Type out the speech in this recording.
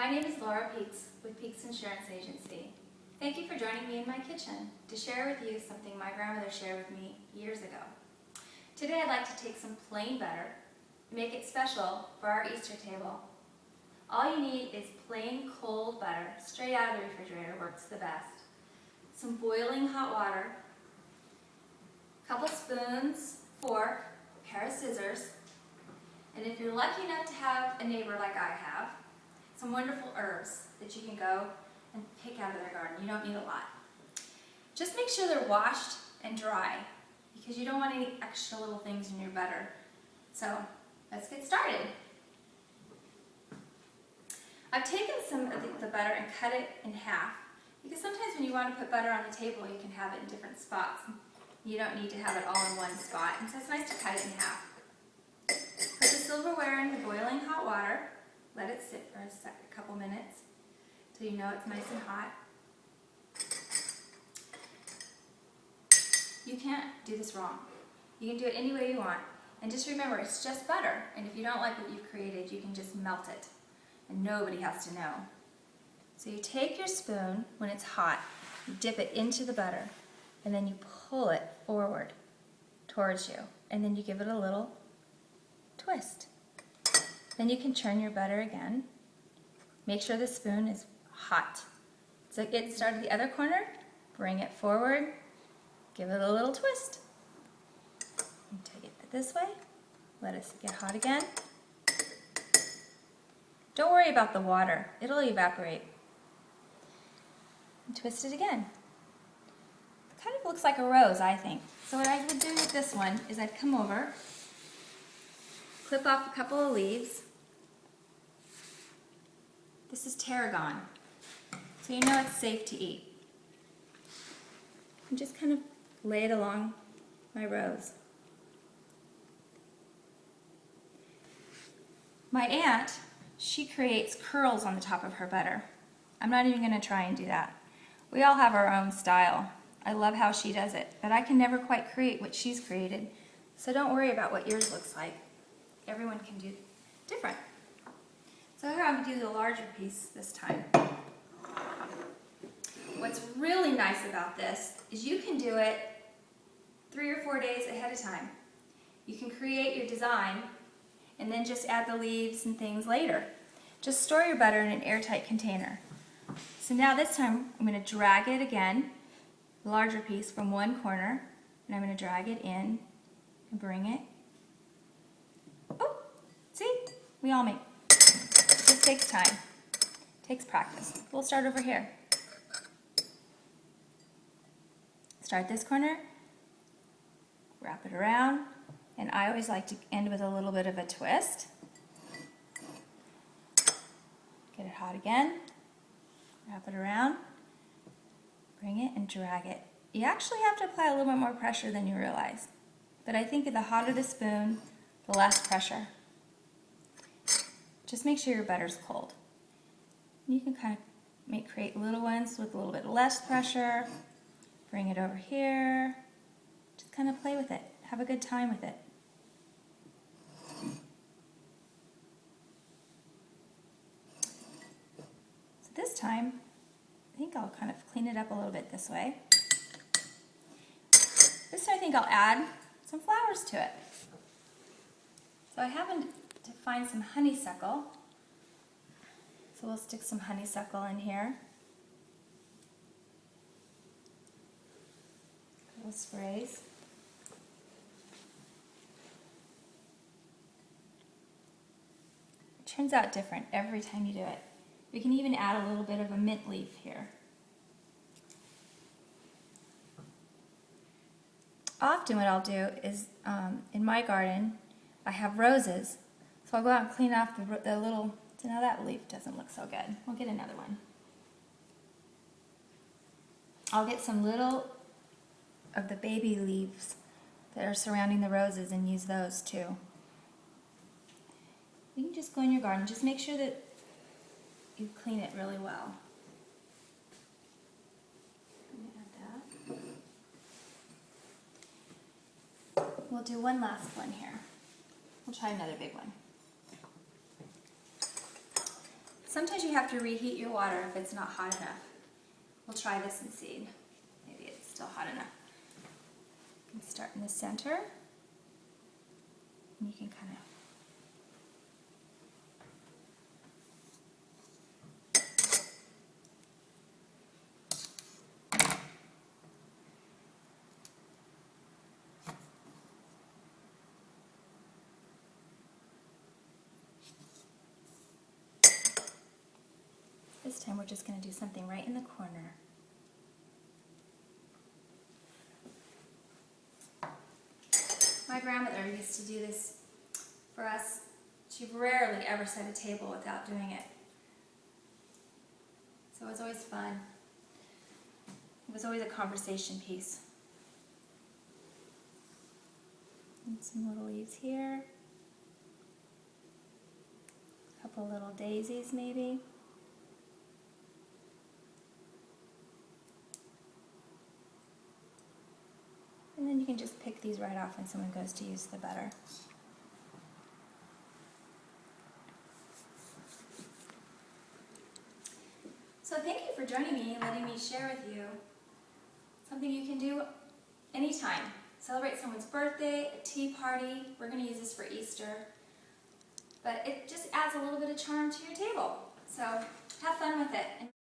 My name is Laura Peaks with Peaks Insurance Agency. Thank you for joining me in my kitchen to share with you something my grandmother shared with me years ago. Today I'd like to take some plain butter and make it special for our Easter table. All you need is plain cold butter, straight out of the refrigerator, works the best. Some boiling hot water, a couple spoons, fork, a pair of scissors, and if you're lucky enough to have a neighbor like I have, some wonderful herbs that you can go and pick out of their garden. You don't need a lot. Just make sure they're washed and dry because you don't want any extra little things in your butter. So let's get started. I've taken some of the butter and cut it in half because sometimes when you want to put butter on the table you can have it in different spots. You don't need to have it all in one spot, and so it's nice to cut it in half. Put the silverware in the boiling hot water. Let it sit for a couple minutes till you know it's nice and hot. You can't do this wrong. You can do it any way you want. And just remember, it's just butter. And if you don't like what you've created, you can just melt it. And nobody has to know. So you take your spoon when it's hot, you dip it into the butter, and then you pull it forward towards you. And then you give it a little twist. Then you can churn your butter again. Make sure the spoon is hot. So get started the other corner, bring it forward, give it a little twist. And take it this way, let it get hot again. Don't worry about the water, it'll evaporate. And twist it again. It kind of looks like a rose, I think. So what I would do with this one is I'd come over, clip off a couple of leaves. This is tarragon, so you know it's safe to eat. And just kind of lay it along my rose. My aunt, she creates curls on the top of her butter. I'm not even going to try and do that. We all have our own style. I love how she does it, but I can never quite create what she's created. So don't worry about what yours looks like. Everyone can do different. So here I'm going to do the larger piece this time. What's really nice about this is you can do it 3 or 4 days ahead of time. You can create your design and then just add the leaves and things later. Just store your butter in an airtight container. So now this time I'm going to drag it again, the larger piece from one corner, and I'm going to drag it in and bring it. Oh, see? We all make. It takes time, takes practice. We'll start over here. Start this corner, wrap it around, and I always like to end with a little bit of a twist. Get it hot again, wrap it around, bring it and drag it. You actually have to apply a little bit more pressure than you realize, but I think the hotter the spoon, the less pressure. Just make sure your butter's cold. You can kind of create little ones with a little bit less pressure. Bring it over here. Just kind of play with it. Have a good time with it. So this time, I think I'll kind of clean it up a little bit this way. This time I think I'll add some flowers to it. So I happened to find some honeysuckle. So we'll stick some honeysuckle in here. Little sprays. It turns out different every time you do it. We can even add a little bit of a mint leaf here. Often what I'll do is, in my garden, I have roses. So I'll go out and clean off the little, so now that leaf doesn't look so good. We'll get another one. I'll get some little of the baby leaves that are surrounding the roses and use those too. You can just go in your garden, just make sure that you clean it really well. Add that. We'll do one last one here. We'll try another big one. sometimes you have to reheat your water if it's not hot enough. We'll try this and see. Maybe it's still hot enough. You can start in the center. And you can kind of this time we're just going to do something right in the corner. My grandmother used to do this for us. She rarely ever set a table without doing it. So it was always fun. It was always a conversation piece. And some little leaves here. A couple little daisies maybe. And then you can just pick these right off when someone goes to use the butter. So thank you for joining me and letting me share with you something you can do anytime. Celebrate someone's birthday, a tea party. We're going to use this for Easter. But it just adds a little bit of charm to your table. So have fun with it.